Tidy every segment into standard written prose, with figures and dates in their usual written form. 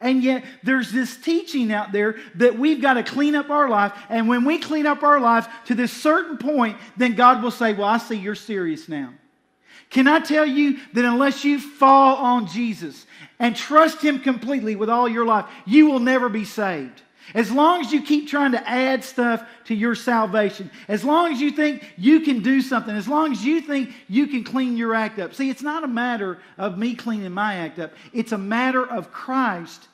And yet there's this teaching out there that we've got to clean up our life. And when we clean up our lives to this certain point, then God will say, well, I see you're serious now. Can I tell you that unless you fall on Jesus and trust Him completely with all your life, you will never be saved. As long as you keep trying to add stuff to your salvation, as long as you think you can do something, as long as you think you can clean your act up. See, it's not a matter of me cleaning my act up. It's a matter of Christ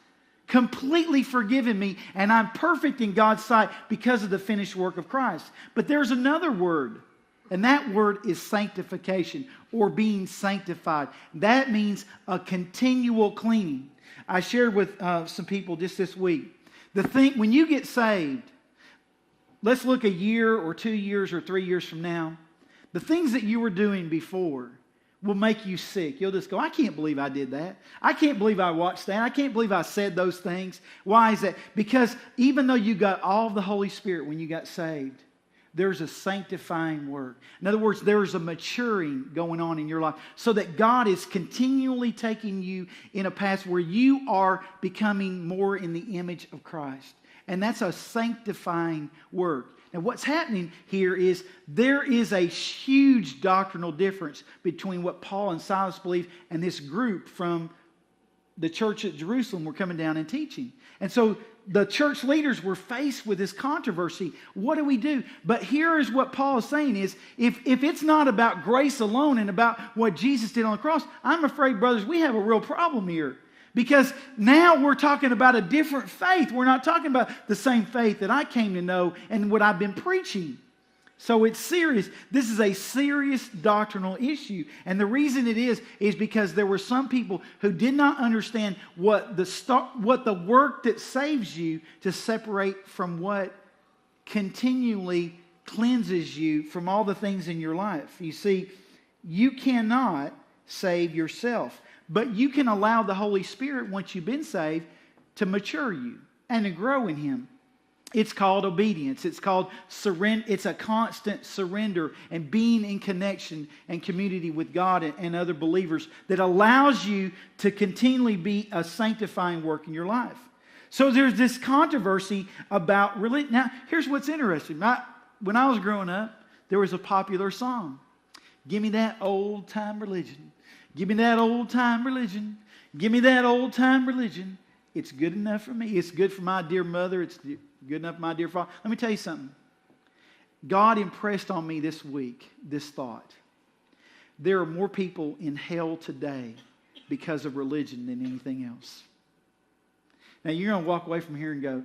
completely forgiving me, and I'm perfect in God's sight because of the finished work of Christ. But there's another word, and that word is sanctification, or being sanctified. That means a continual cleaning. I shared with some people just this week. When you get saved, let's look a year or 2 years or 3 years from now, the things that you were doing before will make you sick. You'll just go, I can't believe I did that. I can't believe I watched that. I can't believe I said those things. Why is that? Because even though you got all of the Holy Spirit when you got saved, there's a sanctifying work. In other words, there's a maturing going on in your life so that God is continually taking you in a path where you are becoming more in the image of Christ. And that's a sanctifying work. And what's happening here is there is a huge doctrinal difference between what Paul and Silas believe and this group from the church at Jerusalem were coming down and teaching. And so the church leaders were faced with this controversy. What do we do? But here is what Paul is saying is, if it's not about grace alone and about what Jesus did on the cross, I'm afraid, brothers, we have a real problem here. Because now we're talking about a different faith. We're not talking about the same faith that I came to know and what I've been preaching. So it's serious. This is a serious doctrinal issue. And the reason it is because there were some people who did not understand what the work that saves you to separate from what continually cleanses you from all the things in your life. You see, you cannot save yourself, but you can allow the Holy Spirit, once you've been saved, to mature you and to grow in Him. It's called obedience. It's called surrender. It's a constant surrender and being in connection and community with God and other believers that allows you to continually be a sanctifying work in your life. So there's this controversy about religion. Now, here's what's interesting. When I was growing up, there was a popular song. Give me that old time religion. Give me that old time religion. Give me that old time religion. It's good enough for me. It's good for my dear mother. It's good enough for my dear father. Let me tell you something. God impressed on me this week this thought. There are more people in hell today because of religion than anything else. Now you're going to walk away from here and go,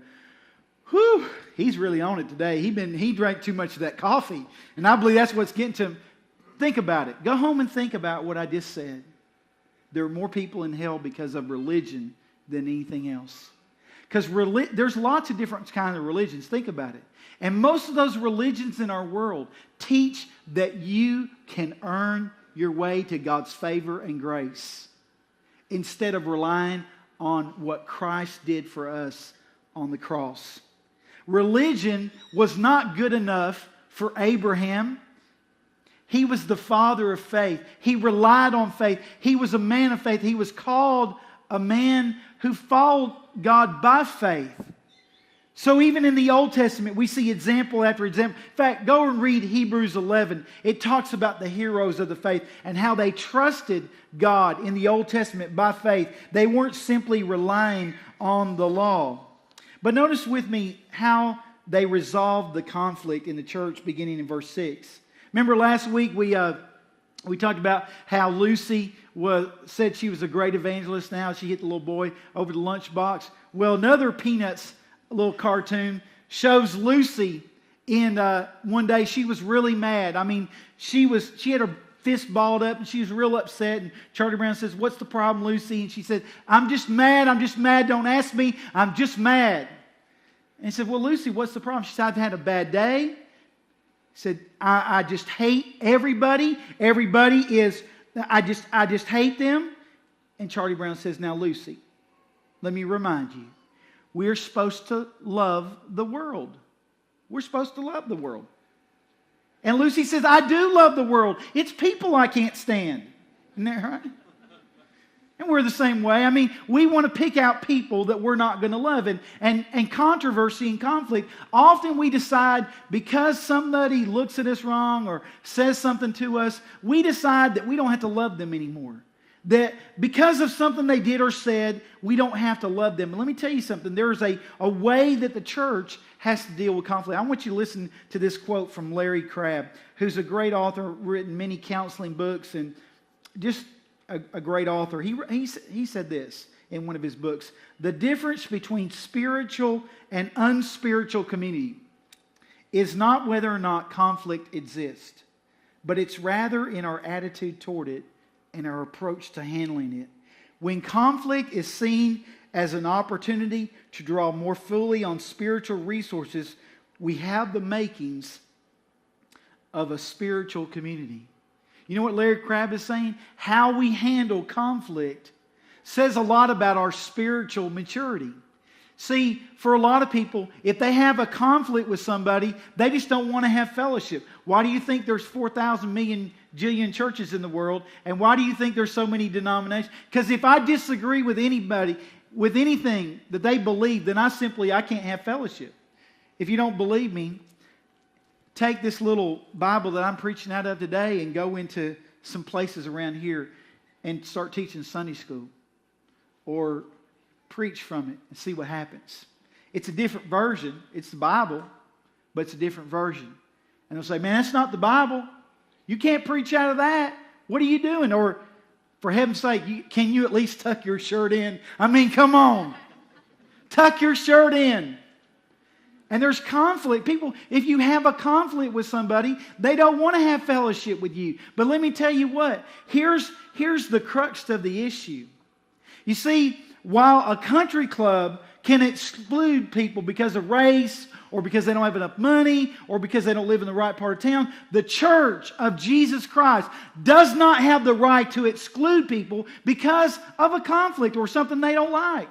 whew, he's really on it today. He drank too much of that coffee. And I believe that's what's getting to him. Think about it. Go home and think about what I just said. There are more people in hell because of religion than anything else. Because there's lots of different kinds of religions. Think about it. And most of those religions in our world teach that you can earn your way to God's favor and grace instead of relying on what Christ did for us on the cross. Religion was not good enough for Abraham. He was the father of faith. He relied on faith. He was a man of faith. He was called a man who followed God by faith. So even in the Old Testament, we see example after example. In fact, go and read Hebrews 11. It talks about the heroes of the faith and how they trusted God in the Old Testament by faith. They weren't simply relying on the law. But notice with me how they resolved the conflict in the church beginning in verse 6. Remember last week we talked about how Lucy said she was a great evangelist. Now she hit the little boy over the lunchbox. Well, another Peanuts little cartoon shows Lucy in one day she was really mad. I mean, she had her fist balled up and she was real upset. And Charlie Brown says, "What's the problem, Lucy?" And she said, I'm just mad. Don't ask me. I'm just mad." And he said, "Well, Lucy, what's the problem?" She said, "I've had a bad day." He said, I just hate everybody. I just hate them. And Charlie Brown says, "Now, Lucy, let me remind you, we're supposed to love the world. We're supposed to love the world." And Lucy says, "I do love the world. It's people I can't stand." Isn't that right? And we're the same way. I mean, we want to pick out people that we're not going to love. And controversy and conflict, often we decide because somebody looks at us wrong or says something to us, we decide that we don't have to love them anymore. That because of something they did or said, we don't have to love them. And let me tell you something. There is a way that the church has to deal with conflict. I want you to listen to this quote from Larry Crabb, who's a great author, written many counseling books, and just a great author. He said this in one of his books: the difference between spiritual and unspiritual community is not whether or not conflict exists, but it's rather in our attitude toward it and our approach to handling it. When conflict is seen as an opportunity to draw more fully on spiritual resources, we have the makings of a spiritual community. You know what Larry Crabb is saying? How we handle conflict says a lot about our spiritual maturity. See, for a lot of people, if they have a conflict with somebody, they just don't want to have fellowship. Why do you think there's 4,000 million jillion churches in the world? And why do you think there's so many denominations? Because if I disagree with anybody, with anything that they believe, then I can't have fellowship. If you don't believe me, take this little Bible that I'm preaching out of today and go into some places around here and start teaching Sunday school or preach from it and see what happens. It's a different version. It's the Bible, but it's a different version. And they'll say, man, that's not the Bible. You can't preach out of that. What are you doing? Or, for heaven's sake, can you at least tuck your shirt in? I mean, come on. Tuck your shirt in. And there's conflict. People, if you have a conflict with somebody, they don't want to have fellowship with you. But let me tell you what. Here's the crux of the issue. You see, while a country club can exclude people because of race or because they don't have enough money or because they don't live in the right part of town, the church of Jesus Christ does not have the right to exclude people because of a conflict or something they don't like.